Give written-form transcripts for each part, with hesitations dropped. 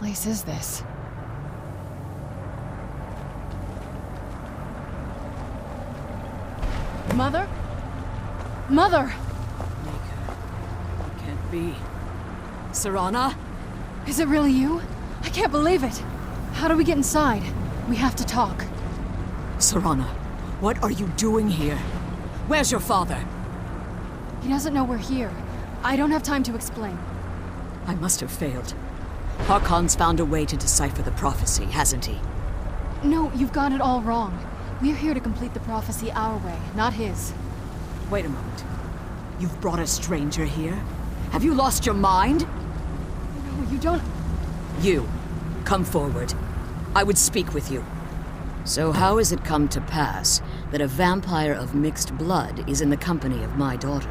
place is this? Mother? Mother! Maker. It can't be. Serana? Is it really you? I can't believe it. How do we get inside? We have to talk. Serana, what are you doing here? Where's your father? He doesn't know we're here. I don't have time to explain. I must have failed. Harkon's found a way to decipher the prophecy, hasn't he? No, you've got it all wrong. We're here to complete the prophecy our way, not his. Wait a moment. You've brought a stranger here? Have you lost your mind? No, you don't... You, come forward. I would speak with you. So how has it come to pass that a vampire of mixed blood is in the company of my daughter?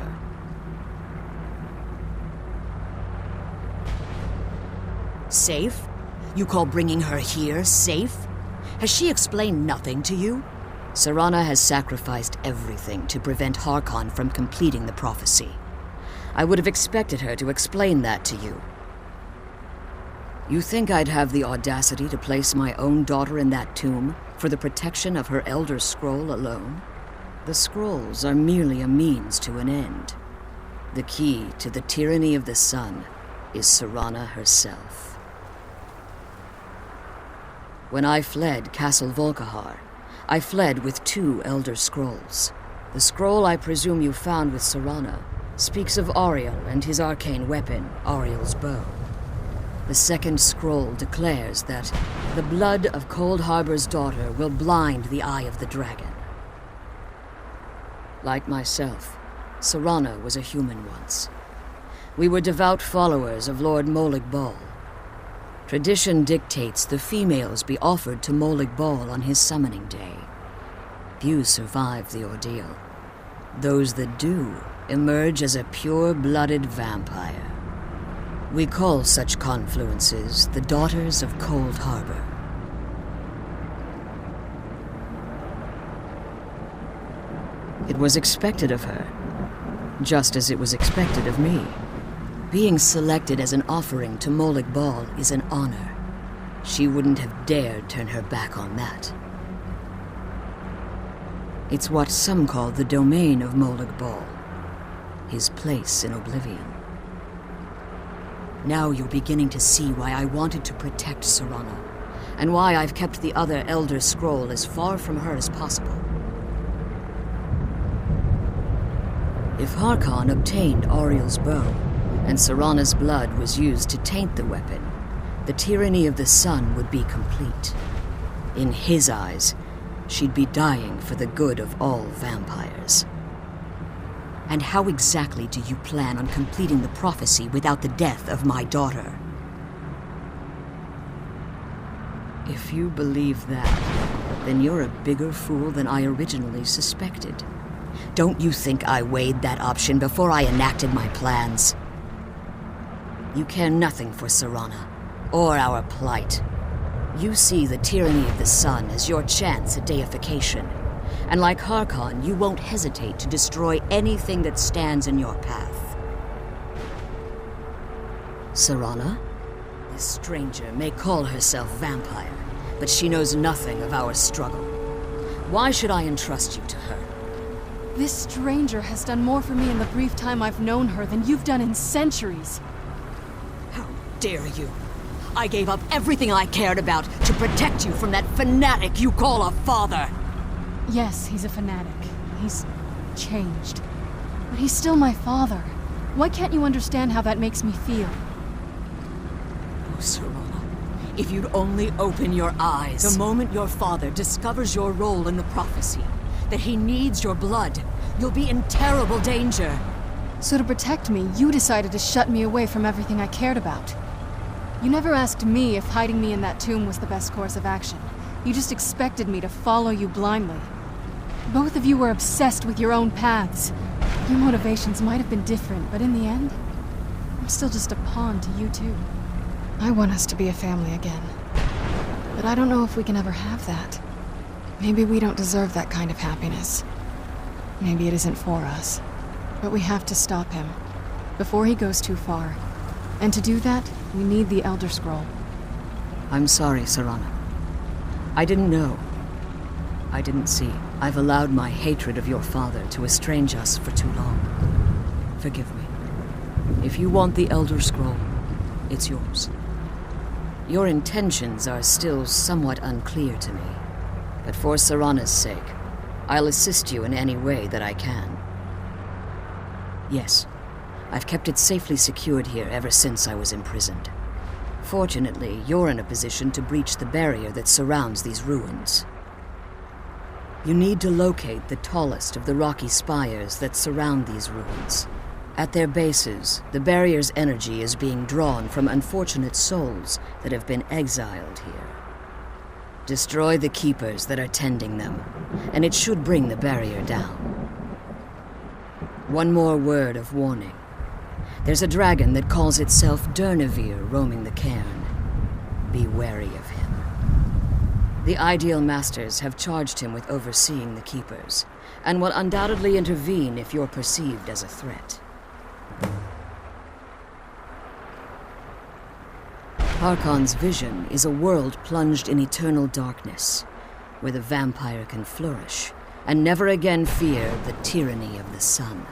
Safe? You call bringing her here safe? Has she explained nothing to you? Serana has sacrificed everything to prevent Harkon from completing the prophecy. I would have expected her to explain that to you. You think I'd have the audacity to place my own daughter in that tomb for the protection of her Elder Scroll alone? The scrolls are merely a means to an end. The key to the tyranny of the sun is Serana herself. When I fled Castle Volkihar, I fled with 2 Elder Scrolls. The scroll I presume you found with Serana speaks of Ariel and his arcane weapon, Ariel's bow. The second scroll declares that the blood of Cold Harbor's daughter will blind the eye of the dragon. Like myself, Serana was a human once. We were devout followers of Lord Molig Bal. Tradition dictates the females be offered to Molig Bal on his summoning day. Few survive the ordeal. Those that do emerge as a pure-blooded vampire. We call such confluences the Daughters of Cold Harbor. It was expected of her, just as it was expected of me. Being selected as an offering to Molig Bal is an honor. She wouldn't have dared turn her back on that. It's what some call the domain of Molig Bal, his place in oblivion. Now you're beginning to see why I wanted to protect Serana, and why I've kept the other Elder Scroll as far from her as possible. If Harkon obtained Ariel's bow, and Serana's blood was used to taint the weapon, the tyranny of the sun would be complete. In his eyes, she'd be dying for the good of all vampires. And how exactly do you plan on completing the prophecy without the death of my daughter? If you believe that, then you're a bigger fool than I originally suspected. Don't you think I weighed that option before I enacted my plans? You care nothing for Serana, or our plight. You see the tyranny of the sun as your chance at deification. And like Harkon, you won't hesitate to destroy anything that stands in your path. Serana? This stranger may call herself vampire, but she knows nothing of our struggle. Why should I entrust you to her? This stranger has done more for me in the brief time I've known her than you've done in centuries. How dare you? I gave up everything I cared about to protect you from that fanatic you call a father. Yes, he's a fanatic. He's changed. But he's still my father. Why can't you understand how that makes me feel? Oh, Serana, if you'd only open your eyes. The moment your father discovers your role in the prophecy, that he needs your blood, you'll be in terrible danger. So to protect me, you decided to shut me away from everything I cared about. You never asked me if hiding me in that tomb was the best course of action. You just expected me to follow you blindly. Both of you were obsessed with your own paths. Your motivations might have been different, but in the end, I'm still just a pawn to you too. I want us to be a family again. But I don't know if we can ever have that. Maybe we don't deserve that kind of happiness. Maybe it isn't for us. But we have to stop him, before he goes too far. And to do that, we need the Elder Scroll. I'm sorry, Serana. I didn't know. I didn't see. I've allowed my hatred of your father to estrange us for too long. Forgive me. If you want the Elder Scroll, it's yours. Your intentions are still somewhat unclear to me, but for Serana's sake, I'll assist you in any way that I can. Yes, I've kept it safely secured here ever since I was imprisoned. Fortunately, you're in a position to breach the barrier that surrounds these ruins. You need to locate the tallest of the rocky spires that surround these ruins. At their bases, the barrier's energy is being drawn from unfortunate souls that have been exiled here. Destroy the keepers that are tending them, and it should bring the barrier down. One more word of warning. There's a dragon that calls itself Durnevere roaming the cairn. Be wary of him. The Ideal Masters have charged him with overseeing the keepers, and will undoubtedly intervene if you're perceived as a threat. Harkon's vision is a world plunged in eternal darkness, where the vampire can flourish, and never again fear the tyranny of the sun.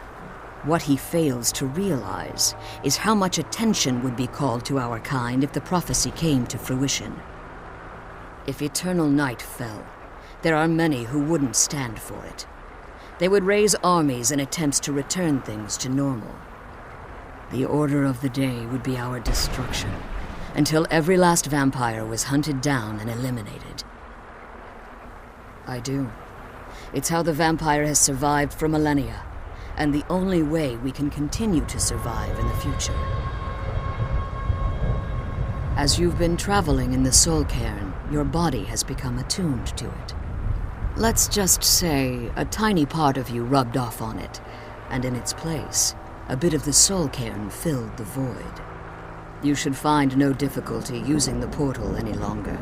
What he fails to realize is how much attention would be called to our kind if the prophecy came to fruition. If eternal night fell, there are many who wouldn't stand for it. They would raise armies in attempts to return things to normal. The order of the day would be our destruction, until every last vampire was hunted down and eliminated. I do. It's how the vampire has survived for millennia, and the only way we can continue to survive in the future. As you've been traveling in the soul cairn, your body has become attuned to it. Let's just say a tiny part of you rubbed off on it, and in its place, a bit of the soul cairn filled the void. You should find no difficulty using the portal any longer.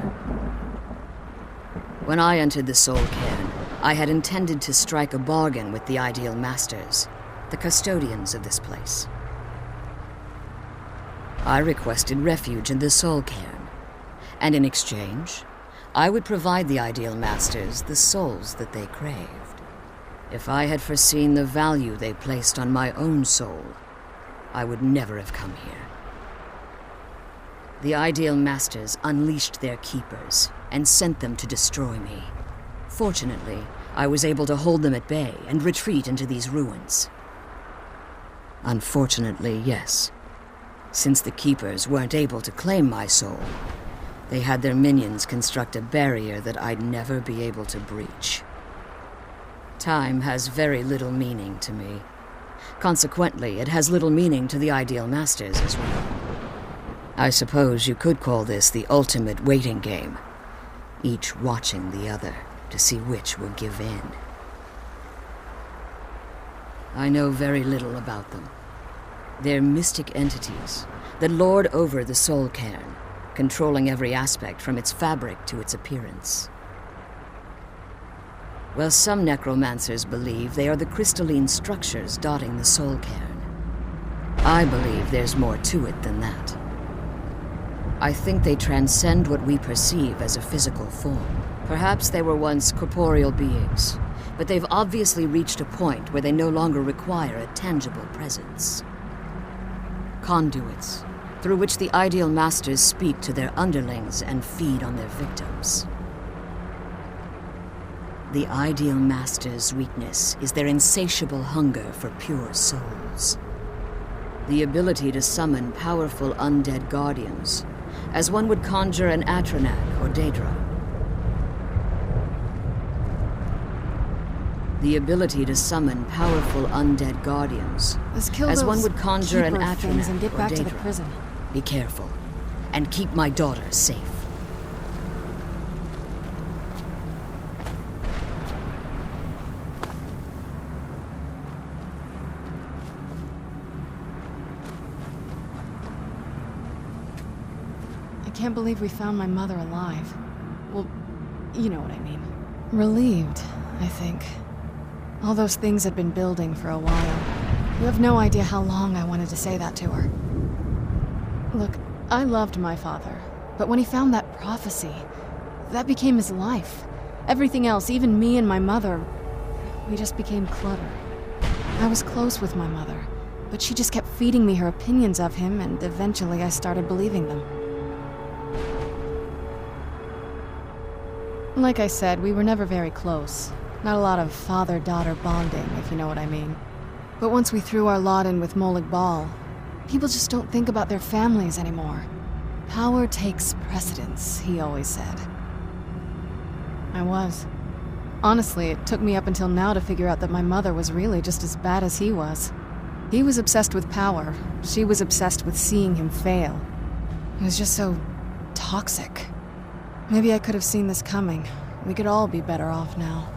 When I entered the soul cairn, I had intended to strike a bargain with the Ideal Masters, the custodians of this place. I requested refuge in the soul cairn, and in exchange, I would provide the Ideal Masters the souls that they craved. If I had foreseen the value they placed on my own soul, I would never have come here. The Ideal Masters unleashed their keepers and sent them to destroy me. Fortunately, I was able to hold them at bay and retreat into these ruins. Unfortunately, yes. Since the keepers weren't able to claim my soul, they had their minions construct a barrier that I'd never be able to breach. Time has very little meaning to me. Consequently, it has little meaning to the Ideal Masters as well. I suppose you could call this the ultimate waiting game, each watching the other to see which will give in. I know very little about them. They're mystic entities that lord over the soul cairn, controlling every aspect from its fabric to its appearance. Well, some necromancers believe they are the crystalline structures dotting the soul cairn. I believe there's more to it than that. I think they transcend what we perceive as a physical form. Perhaps they were once corporeal beings, but they've obviously reached a point where they no longer require a tangible presence. Conduits, through which the Ideal Masters speak to their underlings and feed on their victims. The Ideal Masters' weakness is their insatiable hunger for pure souls. The ability to summon powerful undead guardians, as one would conjure an Atronak or Daedra. The ability to summon powerful undead guardians, as one would conjure an Atronak and get or back Daedra. to the prison. Be careful, and keep my daughter safe. I can't believe we found my mother alive. Well, you know what I mean. Relieved, I think. All those things had been building for a while. You have no idea how long I wanted to say that to her. Look, I loved my father, But when he found that prophecy, that became his life. Everything else, even me and my mother, we just became clutter. I was close with my mother, but she just kept feeding me her opinions of him, and eventually I started believing them. Like I said, we were never very close. Not a lot of father-daughter bonding, if you know what I mean. But once we threw our lot in with Molig Bal, people just don't think about their families anymore. Power takes precedence, he always said. I was. Honestly, it took me up until now to figure out that my mother was really just as bad as he was. He was obsessed with power. She was obsessed with seeing him fail. It was just so toxic. Maybe I could have seen this coming. We could all be better off now.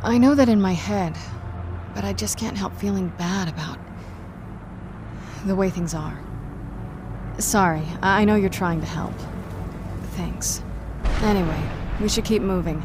I know that in my head, but I just can't help feeling bad about the way things are. Sorry, I know you're trying to help. Thanks. Anyway, we should keep moving.